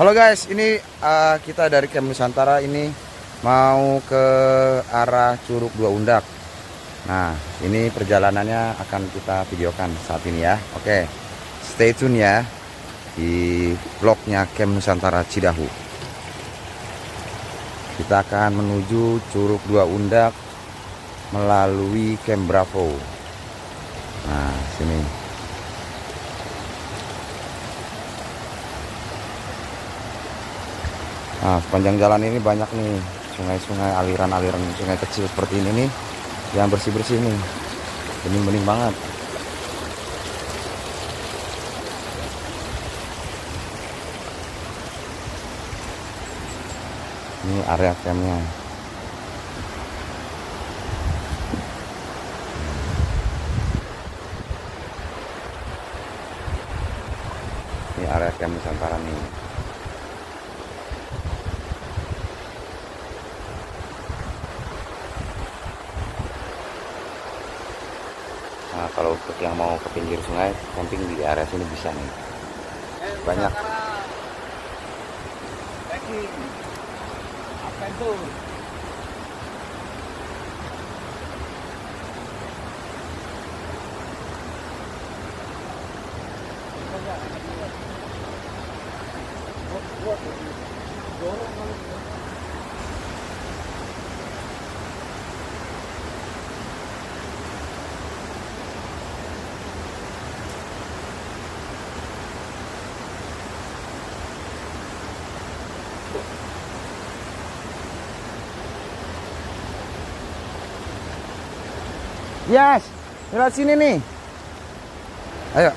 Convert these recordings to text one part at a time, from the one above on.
Halo guys, ini kita dari Camp Nusantara ini mau ke arah Curug Dua Undak. Nah, ini perjalanannya akan kita videokan saat ini ya. Oke, stay tune ya di vlognya Camp Nusantara Cidahu. Kita akan menuju Curug Dua Undak melalui Camp Bravo. Nah, sini. Nah, sepanjang jalan ini banyak nih sungai-sungai, aliran-aliran sungai kecil seperti ini nih yang bersih-bersih nih, bening-bening banget. Ini area campnya. Ini area Camp Nusantara nih. Nah, kalau untuk yang mau ke pinggir sungai, camping di area sini bisa nih. Banyak. Apa itu? Yes, lewat sini nih. Ayo.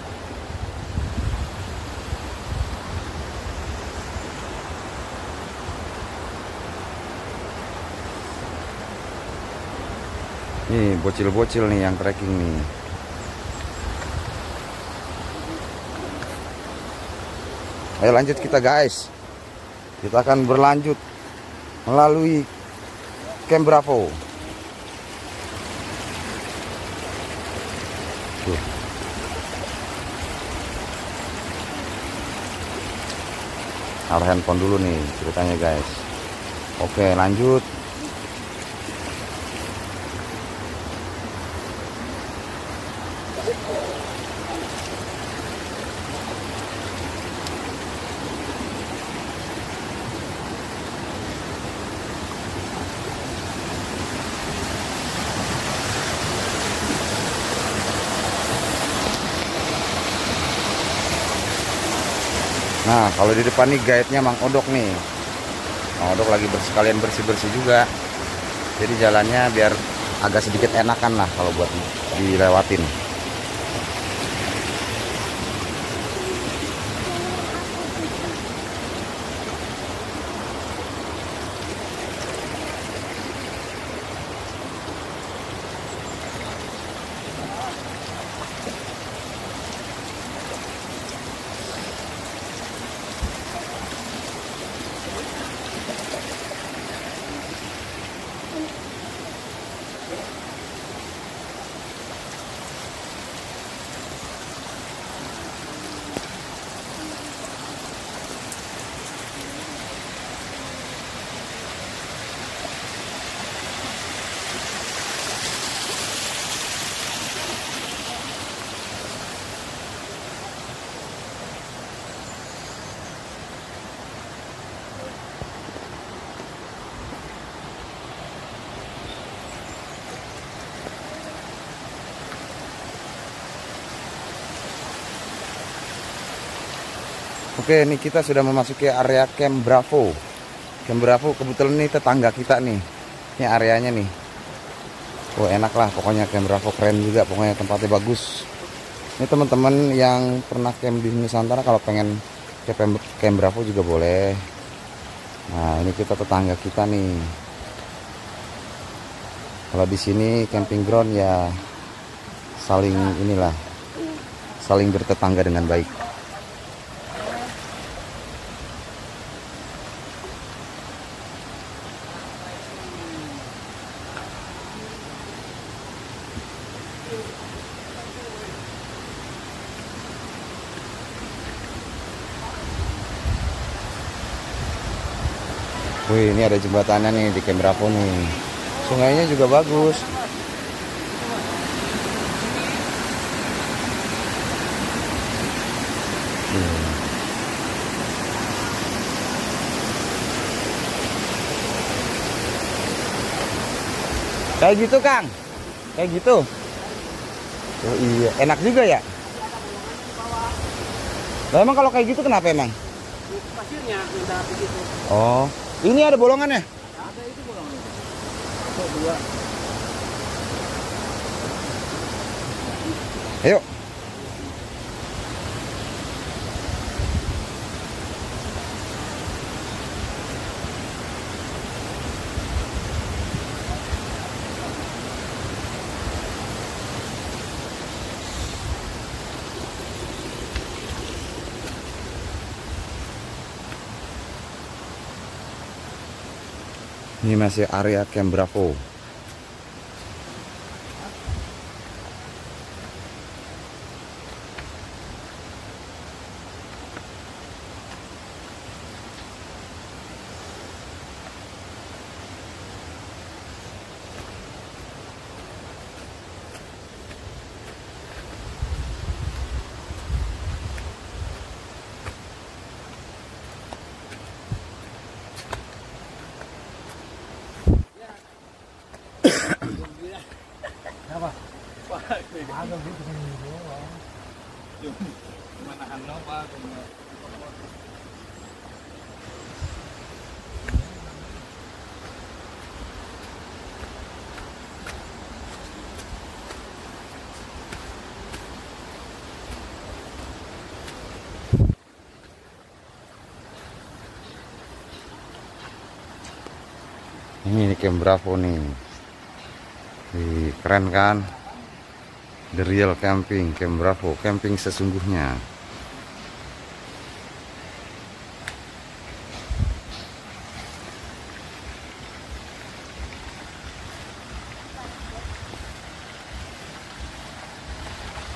Nih, bocil-bocil nih yang trekking nih. Ayo lanjut kita guys. Kita akan berlanjut melalui Camp Bravo. Tuh. Taruh handphone dulu nih ceritanya guys. Oke, lanjut. Nah, kalau di depan nih guide-nya Mang Odok nih. Mang Odok lagi sekalian bersih-bersih juga. Jadi jalannya biar agak sedikit enakan lah kalau buat dilewatin. Oke, ini kita sudah memasuki area Camp Bravo. Camp Bravo kebetulan ini tetangga kita nih. Ini areanya nih. Oh, enak lah pokoknya Camp Bravo, keren juga pokoknya, tempatnya bagus. Ini teman-teman yang pernah camp di Nusantara kalau pengen ke Camp Bravo juga boleh. Nah, ini kita tetangga kita nih. Kalau di sini camping ground ya saling inilah, saling bertetangga dengan baik. Wih, ini ada jembatannya nih di Camp Bravo nih. Sungainya juga bagus. Kayak gitu, Kang. Kayak gitu. Oh iya, enak juga ya. Nah, emang kalau kayak gitu kenapa emang? Pasirnya udah begitu. Oh, ini ada bolongannya? Ada itu bolongannya. Kok dua. Ayo. Ini masih area Camp Bravo. Apa? Ada gitu kan doang. Cuma nahan apa cuma. Ini Camp Bravo nih. Keren kan? The real camping, Camp Bravo, camping sesungguhnya.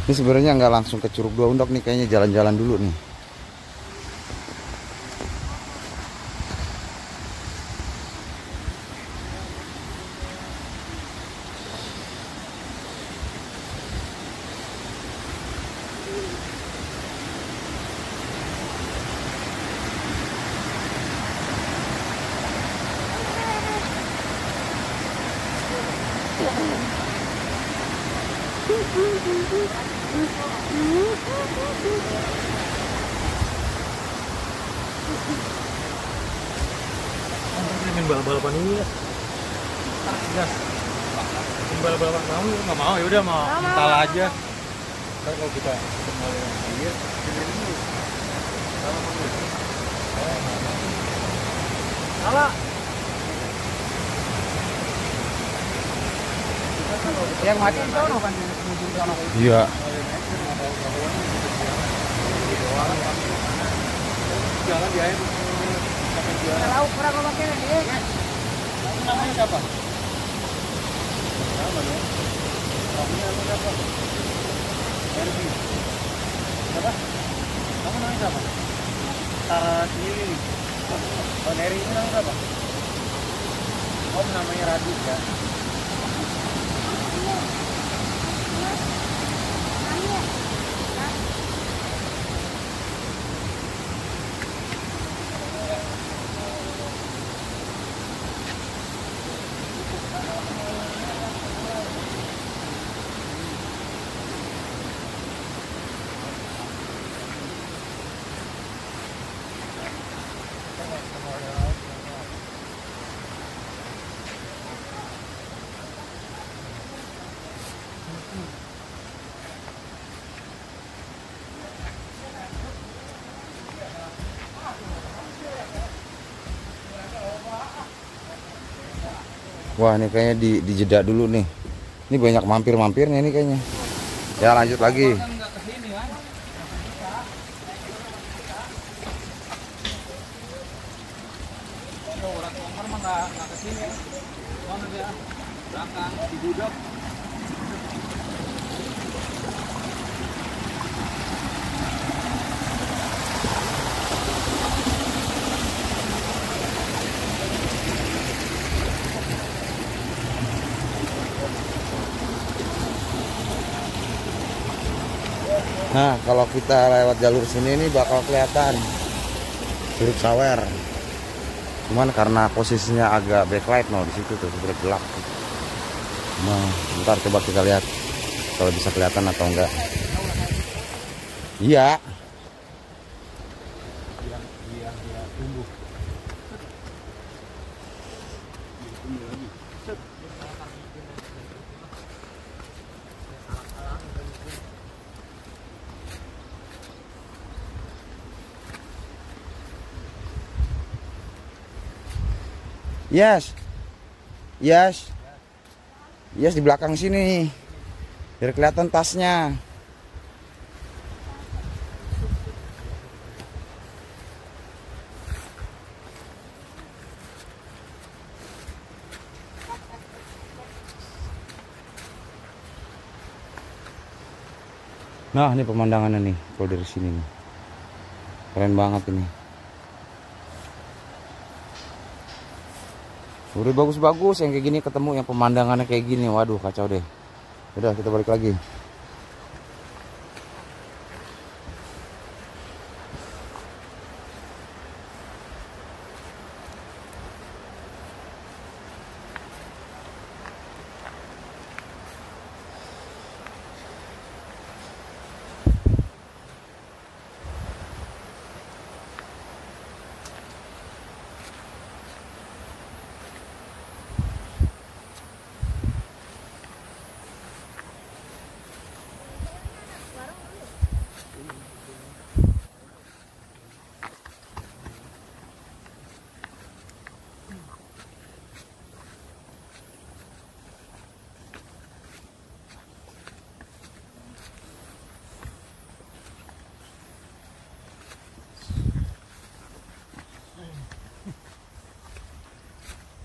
Ini sebenarnya nggak langsung ke Curug Dua Undok nih, kayaknya jalan-jalan dulu nih. Main balapan ini ya. Gas. Main balapan mau nggak mau ya udah mau mental aja. Ntar kalau kita kembali lagi salah. Yang mati itu kan menuju sana. Iya. Jalan di air. Kalau kurang mau pakai ini. Namanya siapa? Nama ya. Namanya siapa? Erbi. Siapa? Kamu namanya siapa? Tara sendiri. Oh, Neri ini namanya siapa? Om namanya Radit ya. Wah, ini kayaknya dijeda dulu nih. Ini banyak mampir-mampirnya nih kayaknya. Ya, lanjut lagi. Nah, kalau kita lewat jalur sini ini bakal kelihatan Curug Sawer. Cuman karena posisinya agak backlight di situ tuh, sudah gelap. Nah, ntar coba kita lihat kalau bisa kelihatan atau enggak. Iya. Yes. Yes. Yes, di belakang sini. Biar kelihatan tasnya. Nah, ini pemandangannya nih kalau dari sini nih. Keren banget ini. Udah bagus-bagus yang kayak gini ketemu yang pemandangannya kayak gini. Waduh, kacau deh. Udah, kita balik lagi.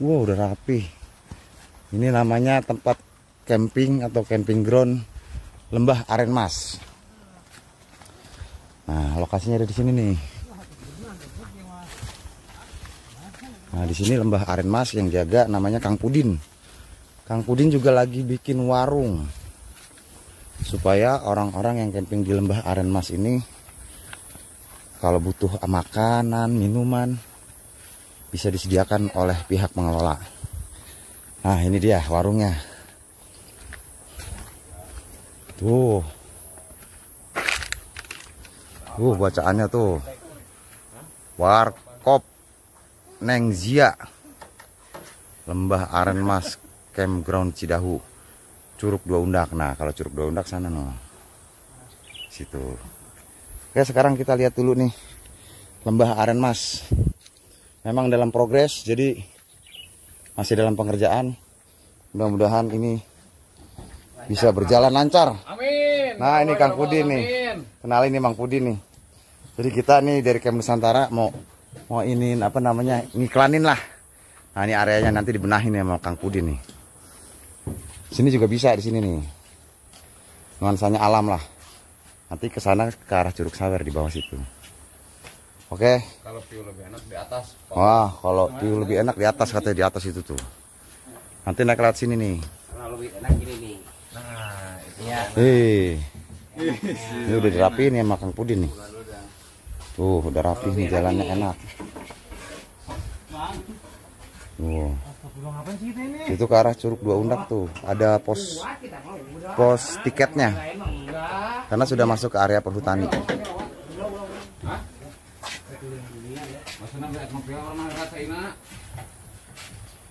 Wow, udah rapi. Ini namanya tempat camping atau camping ground Lembah Aren Mas. Nah, lokasinya ada di sini nih. Nah, di sini Lembah Aren Mas, yang jaga namanya Kang Pudin. Kang Pudin juga lagi bikin warung supaya orang-orang yang camping di Lembah Aren Mas ini kalau butuh makanan, minuman bisa disediakan oleh pihak pengelola. Nah, ini dia warungnya. Tuh. Bacaannya tuh. Warkop Nengzia. Lembah Aren Mas Campground Cidahu. Curug Dua Undak. Nah, kalau Curug Dua Undak sana no. Situ. Oke, sekarang kita lihat dulu nih Lembah Aren Mas. Memang dalam progres, jadi masih dalam pengerjaan. Mudah-mudahan ini bisa berjalan lancar. Amin. Nah, ini Kang Pudin nih. Kenalin nih Mang Pudin nih. Jadi kita nih dari Camp Nusantara mau ini apa namanya, ngiklanin lah. Nah, ini areanya nanti dibenahin ya sama Kang Pudin nih. Sini juga bisa di sini nih. Nuansanya alam lah. Nanti ke sana ke arah Curug Sawer di bawah situ. Oke. Kalau view lebih enak di atas. Wah, kalau view lebih enak di atas, katanya di atas itu tuh. Nanti naik lewat sini nih. Kalau lebih enak gini nih. Nah, itu Ya. Ini udah dirapiin ya sama Kang Pudin nih. Tuh, udah rapi nih, jalannya enak. Itu ke arah Curug Dua Undak tuh. Ada pos tiketnya. Karena sudah masuk ke area perhutani.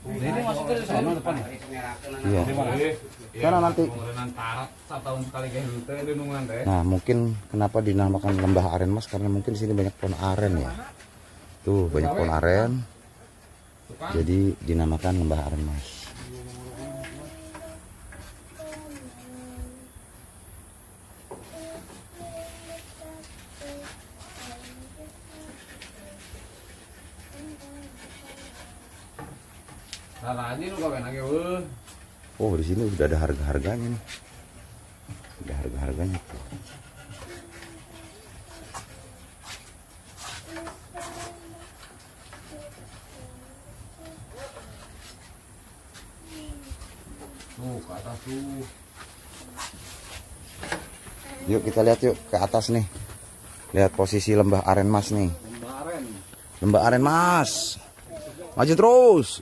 ini masuk ke sana depan. Iya. Karena nanti. Nah, mungkin kenapa dinamakan Lembah Aren Mas, karena mungkin di sini banyak pohon aren ya. Tuh, banyak pohon aren. Jadi dinamakan Lembah Aren Mas. Oh, di sini udah ada harga-harganya nih. Ada harga-harganya tuh. Tuh, ke atas tuh. Yuk kita lihat yuk ke atas nih. Lihat posisi lembah aren mas nih. Lembah aren mas. Maju terus.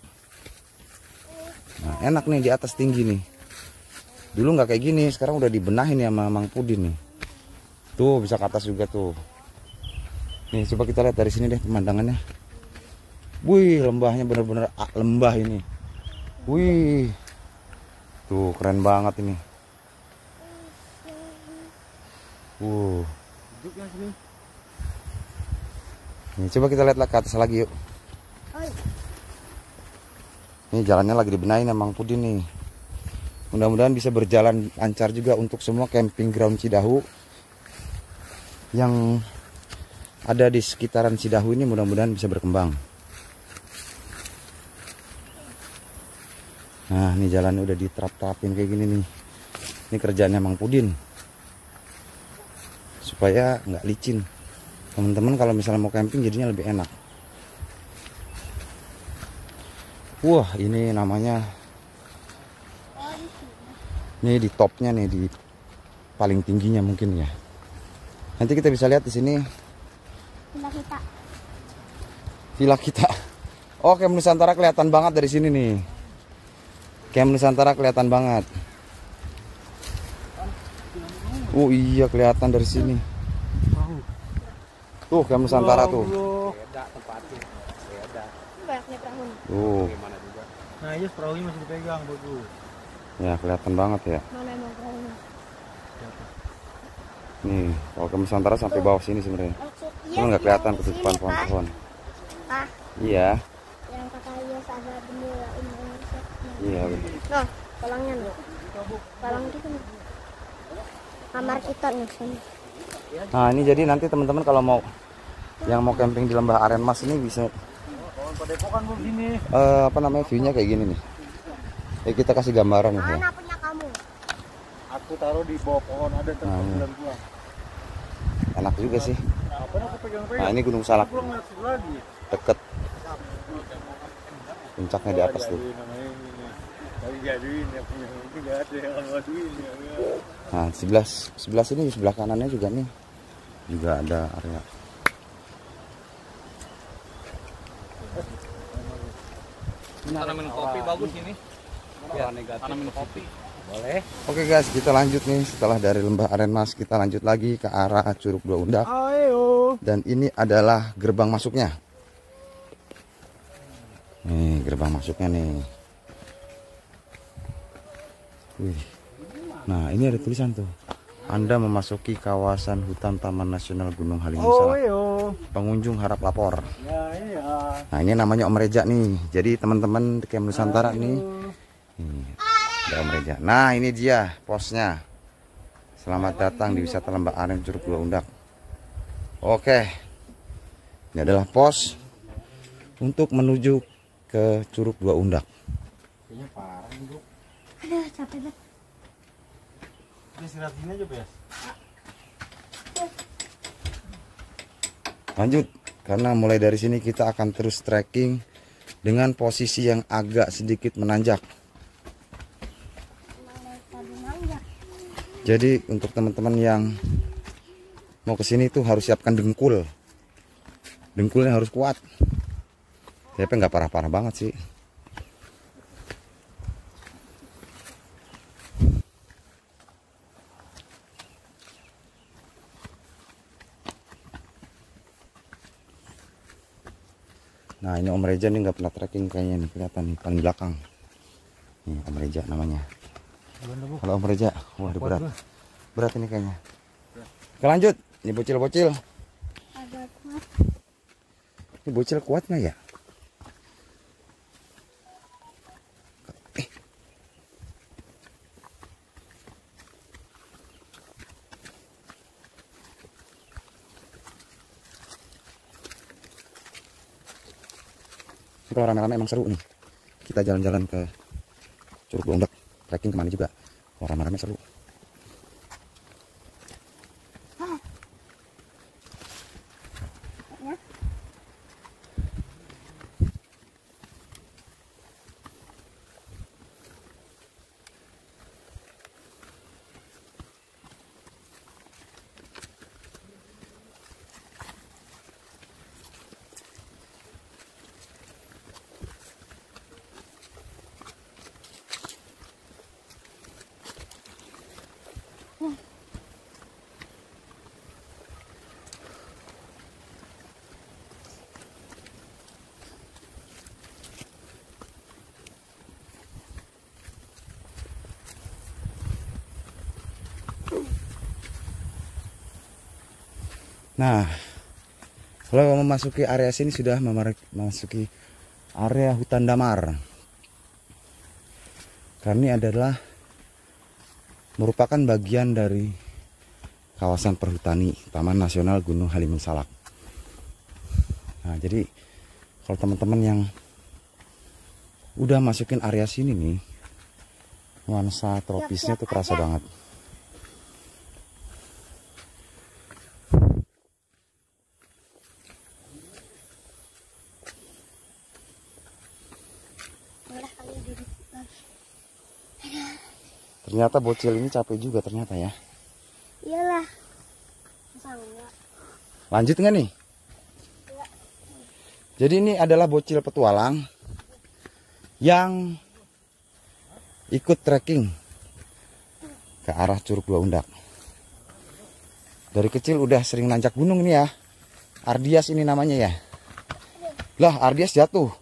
Nah, enak nih di atas tinggi nih. Dulu nggak kayak gini, sekarang udah dibenahin ya sama Mang Pudin nih. Tuh bisa ke atas juga tuh. Nih coba kita lihat dari sini deh pemandangannya. Wih, lembahnya bener-bener lembah ini. Wih. Tuh keren banget ini. Nih coba kita lihat ke atas lagi yuk. Ini jalannya lagi dibenahin sama Mang Pudin nih. Mudah-mudahan bisa berjalan lancar juga untuk semua camping ground Cidahu yang ada di sekitaran Cidahu ini, mudah-mudahan bisa berkembang. Nah, ini jalannya udah diterap-terapin kayak gini nih. Ini kerjaannya Mang Pudin. Supaya nggak licin. Teman-teman kalau misalnya mau camping jadinya lebih enak. Wah, ini namanya. Ini di topnya nih, di paling tingginya mungkin ya. Nanti kita bisa lihat di sini. Villa kita. Oh, Camp Nusantara kelihatan banget dari sini nih. Camp Nusantara kelihatan banget. Oh iya, kelihatan dari sini. Tuh Camp Nusantara tuh. Beda tempatnya. Beda. Tuh. Nah, iya perahunya masih dipegang, bagus. Ya, kelihatan banget ya. Mana emang perahunya? Nih, kalau Camp Nusantara sampai bawah sini sebenarnya. Cuma nggak kelihatan ketutupan pohon-pohon. Pak, Iya. yang kata Yos ada bendera Indonesia. Iya. Nah, palangnya nih. Palang gitu nih. Kamar kita nih sini. Nah, ini jadi nanti teman-teman kalau mau yang mau camping di Lembah Aren Mas ini bisa Padepokan begini. apa namanya, view-nya kayak gini nih. Kita kasih gambaran nih ya. Mana punya kamu? Aku taruh di bawah pohon ada tempat bulan gua. Enak juga sih. Apa aku pegang-pegang? Nah, ini Gunung Salak. Pulang lihat situ lagi. Deket. Puncaknya di atas tuh. Lagi gaduin ya punya itu enggak ada yang ngaduin ya. Nah, sebelah sini, sebelah kanannya juga nih. Juga ada area. Tanamin kopi bagus ini. Ya, tanamin kopi. Boleh. Oke guys, kita lanjut nih. Setelah dari Lembah Aren Mas, kita lanjut lagi ke arah Curug Dua Undak. Ayo. Dan ini adalah gerbang masuknya. Nih, gerbang masuknya nih. Wih. Nah, ini ada tulisan tuh. Anda memasuki kawasan hutan Taman Nasional Gunung Halimun Salak. Pengunjung harap lapor. Ya, iya. Nah, ini namanya Om Reja nih. Jadi teman-teman di Camp Nusantara nih. Ada Om Reja. Nah, ini dia posnya. Selamat datang di wisata Lembah Aren Curug Dua Undak. Oke. Ini adalah pos untuk menuju ke Curug Dua Undak. Kayaknya parah nih, Bro. Aduh, capek banget. Istirahat sini aja, Bes. Lanjut, karena mulai dari sini kita akan terus trekking dengan posisi yang agak sedikit menanjak. Jadi untuk teman-teman yang mau ke sini tuh harus siapkan dengkul. Dengkulnya harus kuat. Tapi nggak parah-parah banget sih. Nah, ini Om Reja nih nggak pernah trekking kayaknya nih, kelihatan nih paling belakang. Nih Om Reja namanya. Kalau Om Reja, wah berat. Berat ini kayaknya. Oke, lanjut. Ini bocil-bocil. Agak kuat. Ini bocil kuat nggak ya? Kalau rame-rame emang seru nih. Kita jalan-jalan ke Curug Dua Undak, trekking kemana juga. Kalau rame-rame seru. Nah, kalau memasuki area sini sudah memasuki area hutan damar. Karena ini adalah merupakan bagian dari kawasan perhutani Taman Nasional Gunung Halimun Salak. Nah, jadi kalau teman-teman yang udah masukin area sini nih, nuansa tropisnya tuh kerasa banget. Ternyata bocil ini capek juga ternyata ya. Iyalah. Masa enggak? Lanjut nggak nih? Enggak. Jadi ini adalah bocil petualang yang ikut trekking ke arah Curug Dua Undak. Dari kecil udah sering nanjak gunung ini ya. Ardias ini namanya ya. Lah, Ardias jatuh.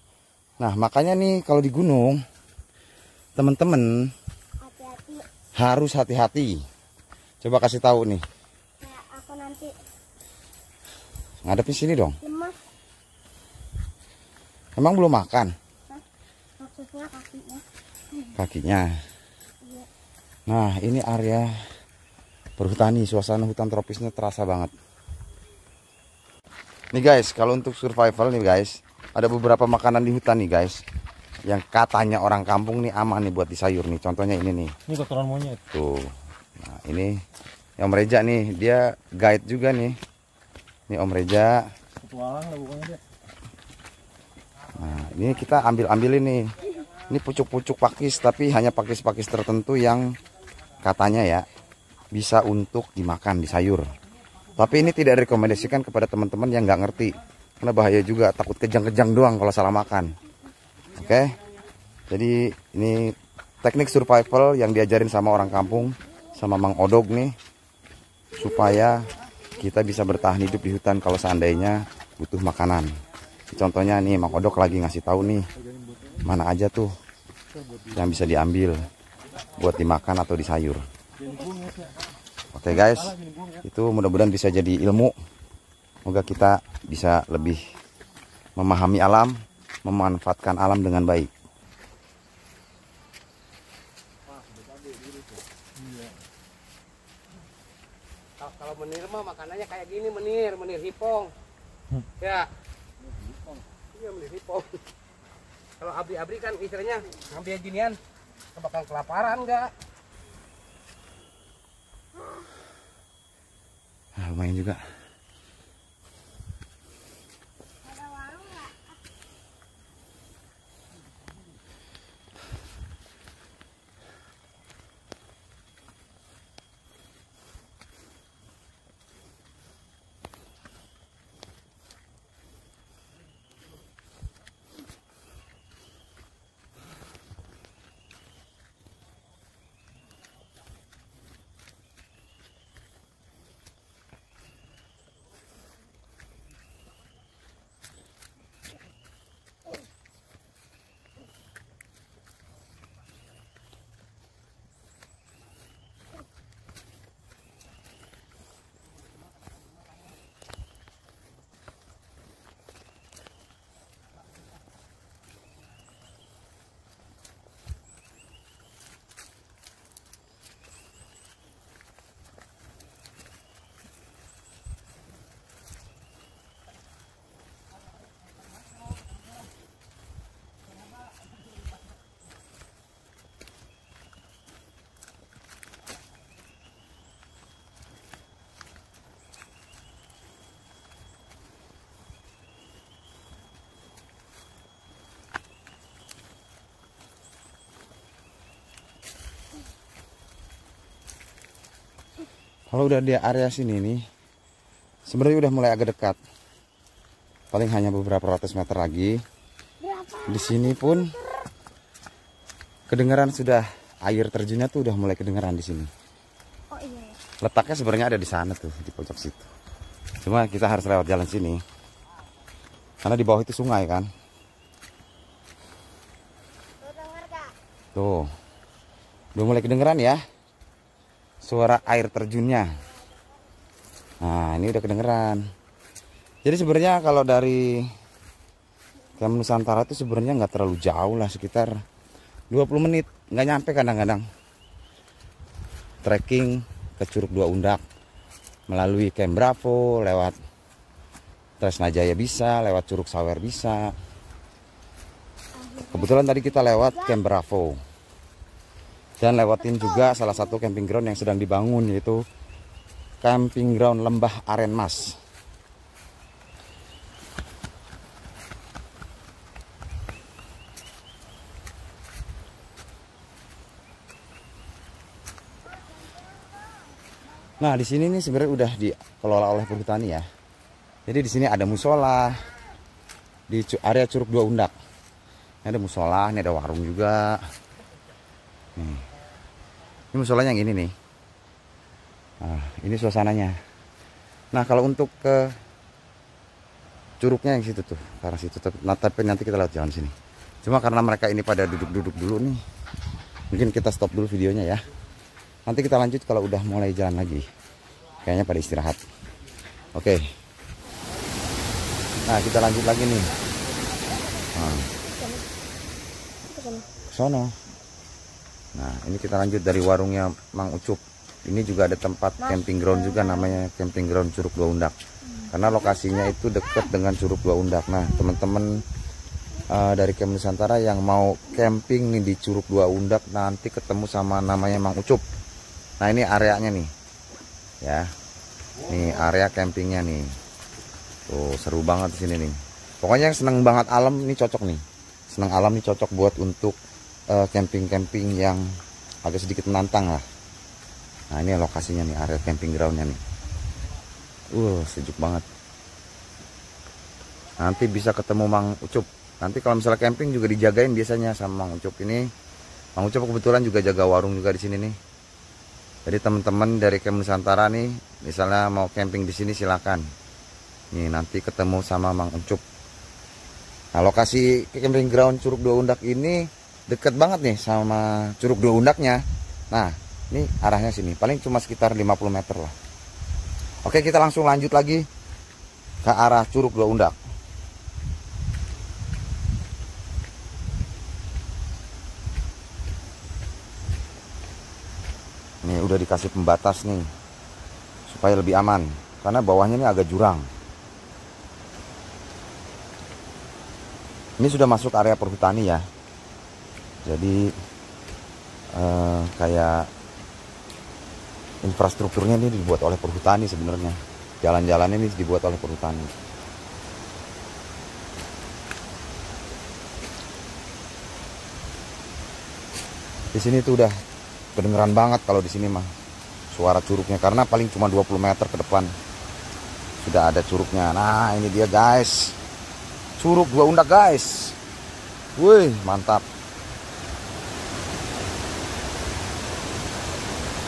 Nah, makanya nih kalau di gunung teman-teman harus hati-hati. Coba kasih tahu nih. Nah, aku nanti Ngadepin sini dong. lemas. Emang belum makan? Hah? Maksudnya kakinya. Kakinya. Iya. Nah, ini area perhutani, suasana hutan tropisnya terasa banget. Nih guys, kalau untuk survival nih guys, ada beberapa makanan di hutan nih guys, yang katanya orang kampung nih aman nih buat disayur nih. Contohnya ini nih. Ini kotoran monyet. Tuh. Nah, ini Om Reja nih, dia guide juga nih. Ini Om Reja. Petualang lah pokoknya dia. Nah, ini kita ambil-ambilin nih. Ini pucuk-pucuk pakis, tapi hanya pakis-pakis tertentu yang katanya ya bisa untuk dimakan di sayur. Tapi ini tidak direkomendasikan kepada teman-teman yang nggak ngerti, karena bahaya juga, takut kejang-kejang doang kalau salah makan. Oke, jadi ini teknik survival yang diajarin sama orang kampung, sama Mang Odog nih, supaya kita bisa bertahan hidup di hutan kalau seandainya butuh makanan. Contohnya nih Mang Odog lagi ngasih tahu nih, mana aja tuh yang bisa diambil buat dimakan atau disayur. Oke guys, itu mudah-mudahan bisa jadi ilmu. Semoga kita bisa lebih memahami alam, memanfaatkan alam dengan baik. Kalau menir mah makanannya kayak gini, menir hipong. Ya. Iya, menir hipong. Kalau abri-abri kan istilahnya ngambil ginian, bakal kelaparan enggak? Nah, lumayan juga. Ada warung nggak? Kalau udah di area sini nih, sebenarnya udah mulai agak dekat. Paling hanya beberapa ratus meter lagi. Di sini pun kedengaran sudah, air terjunnya tuh udah mulai kedengaran di sini. Oh iya. Letaknya sebenarnya ada di sana tuh, di pojok situ. Cuma kita harus lewat jalan sini. Karena di bawah itu sungai kan. Lo denger gak? Tuh. Udah mulai kedengeran ya suara air terjunnya. Nah, ini udah kedengeran. Jadi sebenarnya kalau dari Camp Nusantara itu sebenarnya nggak terlalu jauh lah, sekitar 20 menit, nggak nyampe kadang-kadang. Trekking ke Curug Dua Undak melalui Camp Bravo, lewat Tresnajaya bisa, lewat Curug Sawer bisa. Kebetulan tadi kita lewat Camp Bravo dan lewatin juga salah satu camping ground yang sedang dibangun, yaitu camping ground Lembah Aren Mas. Nah, di sini nih sebenarnya udah dikelola oleh perhutani ya. Jadi di sini ada musola di area Curug Dua Undak. Ini ada musola, ini ada warung juga. Nih. Ini musolanya yang ini nih. Nah, ini suasananya. Nah, kalau untuk ke curugnya yang situ tuh, ke arah situ. Nah, tapi nanti kita lewat jalan sini. Cuma karena mereka ini pada duduk-duduk dulu nih, mungkin kita stop dulu videonya ya. Nanti kita lanjut kalau udah mulai jalan lagi. Kayaknya pada istirahat. Oke. Nah, kita lanjut lagi nih. Nah. Sono. Nah, ini kita lanjut dari warungnya Mang Ucup. Ini juga ada tempat camping ground juga, namanya camping ground Curug Dua Undak. Karena lokasinya itu dekat dengan Curug Dua Undak. Nah, teman-teman dari Camp Nusantara yang mau camping nih di Curug Dua Undak, nanti ketemu sama namanya Mang Ucup. Nah, ini areanya nih. Ya. Nih area campingnya nih. Tuh, seru banget di sini nih. Pokoknya yang seneng banget alam ini cocok nih. Seneng alam ini cocok buat untuk camping-camping yang agak sedikit menantang lah. Nah, ini lokasinya nih, area camping groundnya nih. Sejuk banget. Nanti bisa ketemu Mang Ucup. Nanti kalau misalnya camping juga dijagain biasanya sama Mang Ucup ini. Mang Ucup kebetulan juga jaga warung juga di sini nih. Jadi teman-teman dari Camp Nusantara nih, misalnya mau camping di sini silakan. Nih nanti ketemu sama Mang Ucup. Nah, lokasi camping ground Curug Dua Undak ini deket banget nih sama Curug Dua Undaknya. Nah, ini arahnya sini, paling cuma sekitar 50 meter lah. Oke, kita langsung lanjut lagi ke arah Curug Dua Undak. Nih udah dikasih pembatas nih supaya lebih aman, karena bawahnya ini agak jurang. Ini sudah masuk area perhutani ya. Jadi kayak infrastrukturnya ini dibuat oleh perhutani sebenarnya. Jalan-jalan ini dibuat oleh perhutani. Di sini tuh udah kedengeran banget kalau di sini mah suara curugnya, karena paling cuma 20 meter ke depan sudah ada curugnya. Nah, ini dia guys, Curug Dua Undak guys. Wih, mantap.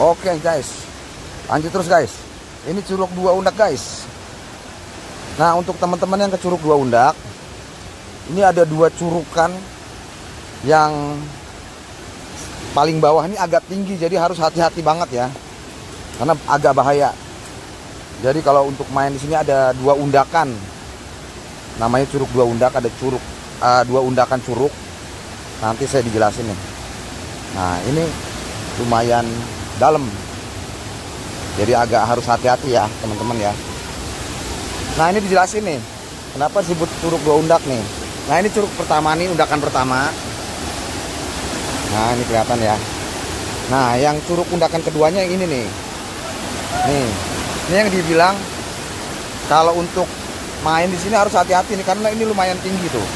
Oke guys, lanjut terus guys. Ini Curug Dua Undak guys. Nah, untuk teman-teman yang ke Curug Dua Undak, ini ada dua curukan yang paling bawah ini agak tinggi, jadi harus hati-hati banget ya, karena agak bahaya. Jadi kalau untuk main di sini ada dua undakan, namanya Curug Dua Undak. Ada curug dua undakan curug. Nanti saya dijelasin nih. Nah, ini lumayan dalam, jadi agak harus hati-hati ya teman-teman ya. Nah, ini dijelasin nih kenapa disebut Curug Dua Undak nih. Nah, ini curug pertama nih, undakan pertama. Nah, ini kelihatan ya. Nah, yang curug undakan keduanya yang ini nih. Nih, ini yang dibilang kalau untuk main di sini harus hati-hati nih, karena ini lumayan tinggi tuh.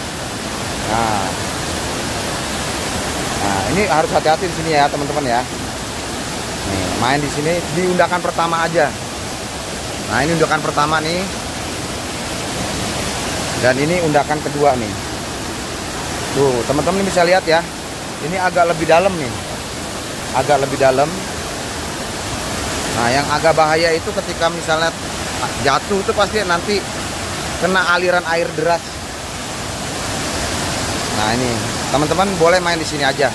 Nah, ini harus hati-hati di sini ya teman-teman ya. Nih, main di sini di undakan pertama aja. Nah, ini undakan pertama nih. Dan ini undakan kedua nih. Tuh, teman-teman bisa lihat ya. Ini agak lebih dalam nih. Agak lebih dalam. Nah, yang agak bahaya itu ketika misalnya jatuh itu pasti nanti kena aliran air deras. Nah, ini teman-teman boleh main di sini aja.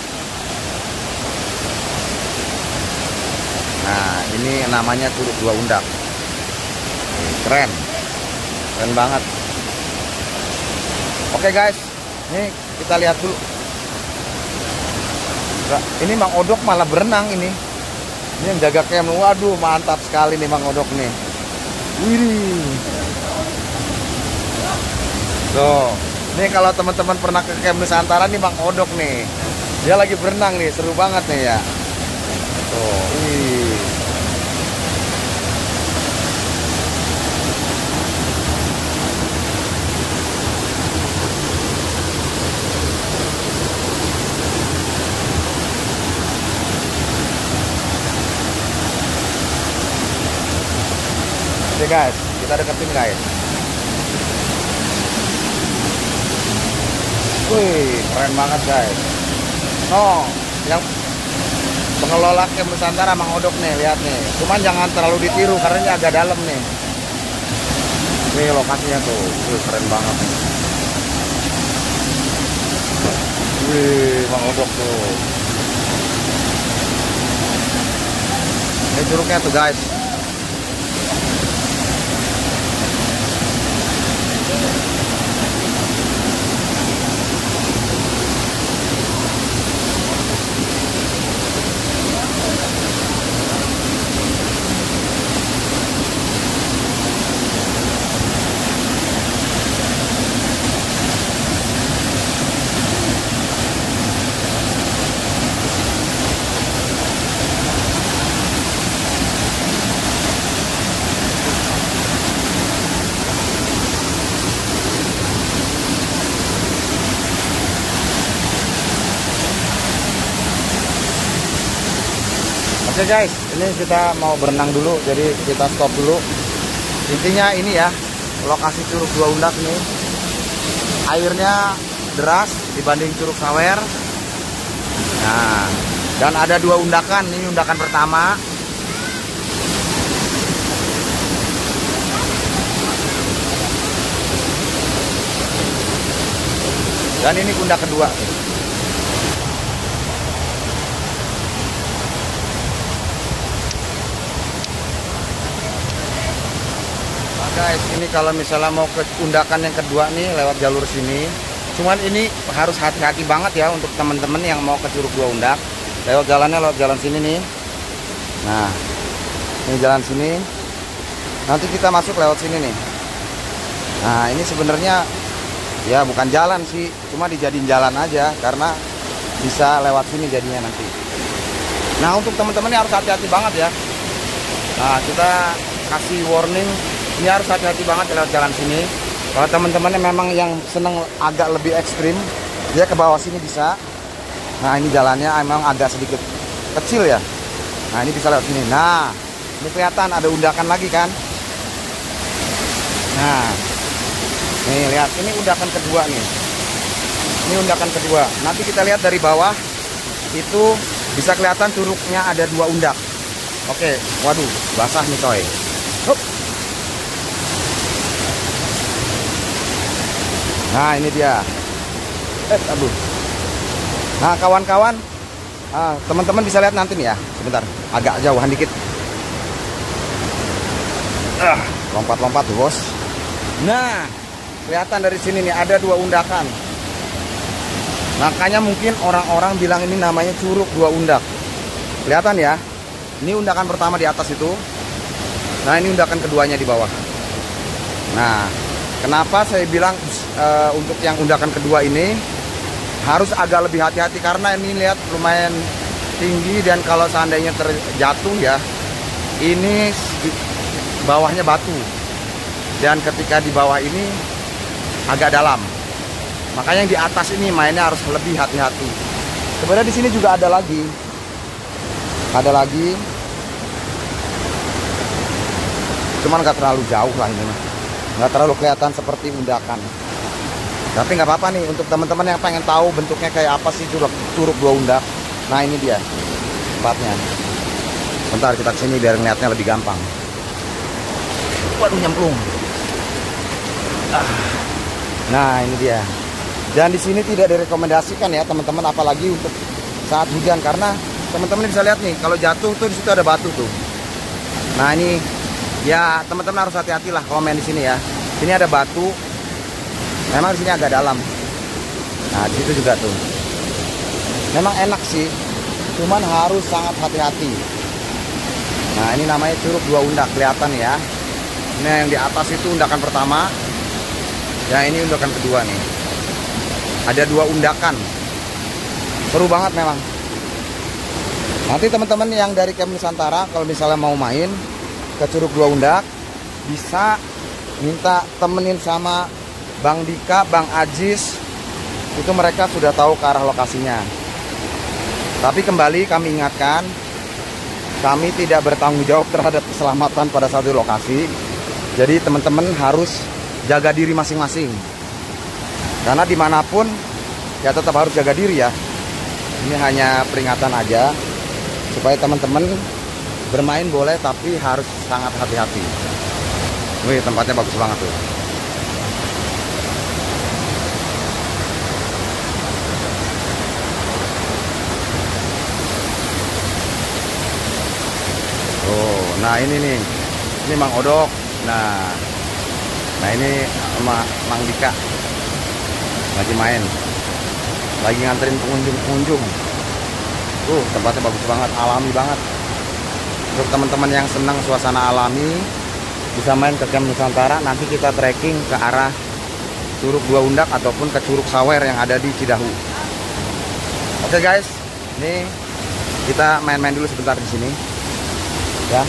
Nah, ini namanya Curug Dua Undak. Keren. Keren banget. Oke guys, ini kita lihat dulu. Ini Mang Odok malah berenang ini. Ini yang jaga camp. Waduh, mantap sekali nih Mang Odok nih. Wih. Tuh, ini kalau teman-teman pernah ke camp Nusantara nih Mang Odok nih. Dia lagi berenang nih, seru banget nih ya. Tuh, wih. Oke guys, kita deketin guys. Wih, keren banget guys. No, yang pengelola camp Nusantara Mang Odok nih, lihat nih. Cuman jangan terlalu ditiru karena ini agak dalam nih. Nih lokasinya tuh, wih, keren banget nih. Wih, Mang Odok tuh. Ini curugnya tuh guys. Oke guys, ini kita mau berenang dulu, jadi kita stop dulu. Intinya ini ya, lokasi Curug Dua Undak nih. Airnya deras dibanding Curug Sawer. Nah, dan ada 2 undakan, ini undakan pertama. Dan ini undak kedua. Guys, ini kalau misalnya mau ke undakan yang kedua nih lewat jalur sini. Cuman ini harus hati-hati banget ya untuk teman-teman yang mau ke Curug Dua Undak. Lewat jalan sini nih. Nah, ini jalan sini. Nanti kita masuk lewat sini nih. Nah, ini sebenarnya ya bukan jalan sih, cuma dijadiin jalan aja karena bisa lewat sini jadinya nanti. Nah, untuk teman-teman ini harus hati-hati banget ya. Nah, kita kasih warning. Ini harus hati-hati banget lewat jalan sini. Kalau teman-temannya memang yang seneng agak lebih ekstrim, dia ke bawah sini bisa. Nah, ini jalannya emang agak sedikit kecil ya. Nah, ini bisa lewat sini. Nah, ini kelihatan ada undakan lagi kan. Nah, nih lihat, ini undakan kedua nih. Ini undakan kedua. Nanti kita lihat dari bawah, itu bisa kelihatan curugnya ada 2 undak. Oke, waduh, basah nih coy. Hup. Nah, ini dia. Aduh. Nah, kawan-kawan, teman-teman bisa lihat nanti nih ya. Sebentar, agak jauhan dikit. Lompat-lompat tuh bos. Nah, kelihatan dari sini nih ada 2 undakan. Makanya mungkin orang-orang bilang ini namanya Curug Dua Undak. Kelihatan ya. Ini undakan pertama di atas itu. Nah, ini undakan keduanya di bawah. Nah, kenapa saya bilang untuk yang undakan kedua ini harus agak lebih hati-hati karena ini lihat lumayan tinggi dan kalau seandainya terjatuh ya, ini bawahnya batu dan ketika di bawah ini agak dalam. Makanya yang di atas ini mainnya harus lebih hati-hati. Sebenarnya di sini juga ada lagi. Ada lagi. Cuman nggak terlalu jauh lah ini. Nggak terlalu kelihatan seperti undakan. Tapi nggak apa-apa nih untuk teman-teman yang pengen tahu bentuknya kayak apa sih Curug Dua Undak. Nah, ini dia tempatnya. Bentar kita kesini biar ngeliatnya lebih gampang. Waduh, nyemplung. Nah, ini dia. Dan di sini tidak direkomendasikan ya teman-teman, apalagi untuk saat hujan karena teman-teman bisa lihat nih kalau jatuh tuh di situ ada batu tuh. Nah, ini Ya teman-teman harus hati-hati lah kalau main di sini ya. Sini ada batu. Memang di sini agak dalam. Nah di situ juga tuh. Memang enak sih, cuman harus sangat hati-hati. Nah ini namanya Curug Dua Undak, kelihatan ya. Ini yang di atas itu undakan pertama. Ya ini undakan kedua nih. Ada 2 undakan. Seru banget memang. Nanti teman-teman yang dari Camp Nusantara kalau misalnya mau main ke Curug Dua Undak, bisa minta temenin sama Bang Dika, Bang Ajis. Itu mereka sudah tahu ke arah lokasinya. Tapi kembali kami ingatkan, kami tidak bertanggung jawab terhadap keselamatan pada satu lokasi. Jadi teman-teman harus jaga diri masing-masing. Karena dimanapun ya tetap harus jaga diri ya. Ini hanya peringatan aja supaya teman-teman bermain boleh tapi harus sangat hati-hati. Wih, tempatnya bagus banget tuh. Oh, nah ini nih. Ini Mang Odok. Nah ini sama Mang Dika lagi main. Lagi nganterin pengunjung. Tempatnya bagus banget, alami banget. Untuk teman-teman yang senang suasana alami, bisa main ke Camp Nusantara. Nanti kita trekking ke arah Curug Dua Undak ataupun ke Curug Sawer yang ada di Cidahu. Oke guys, ini kita main-main dulu sebentar di sini, ya.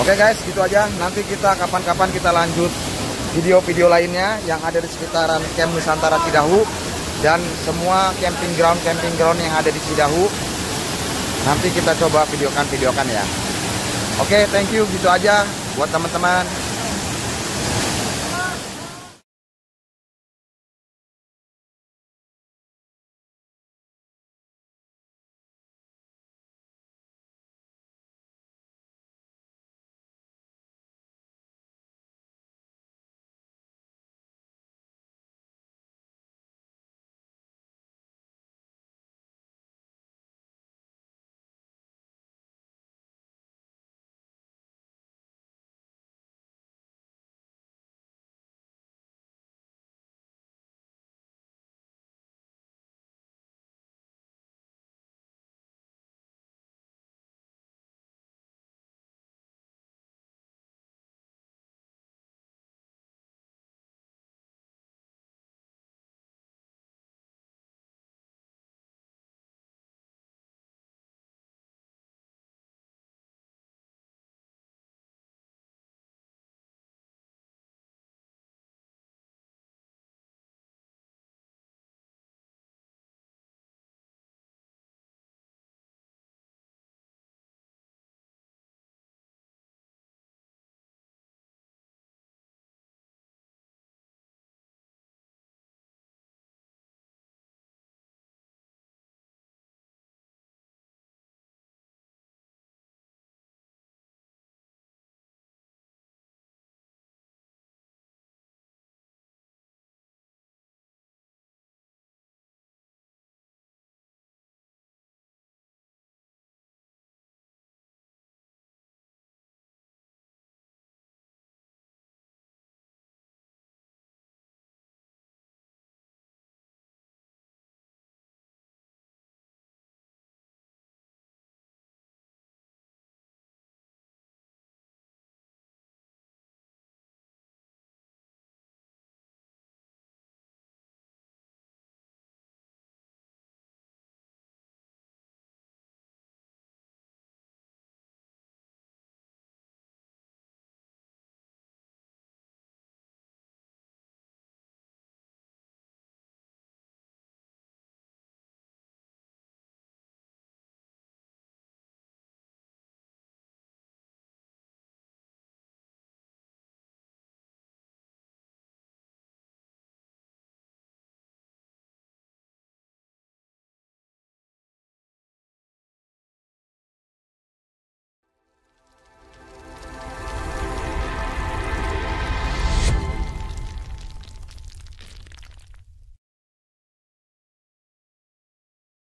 Oke guys, gitu aja. Nanti kita kapan-kapan kita lanjut video-video lainnya yang ada di sekitaran Camp Nusantara Cidahu dan semua camping ground yang ada di Cidahu. Nanti kita coba videokan ya. Oke, thank you, gitu aja buat teman-teman.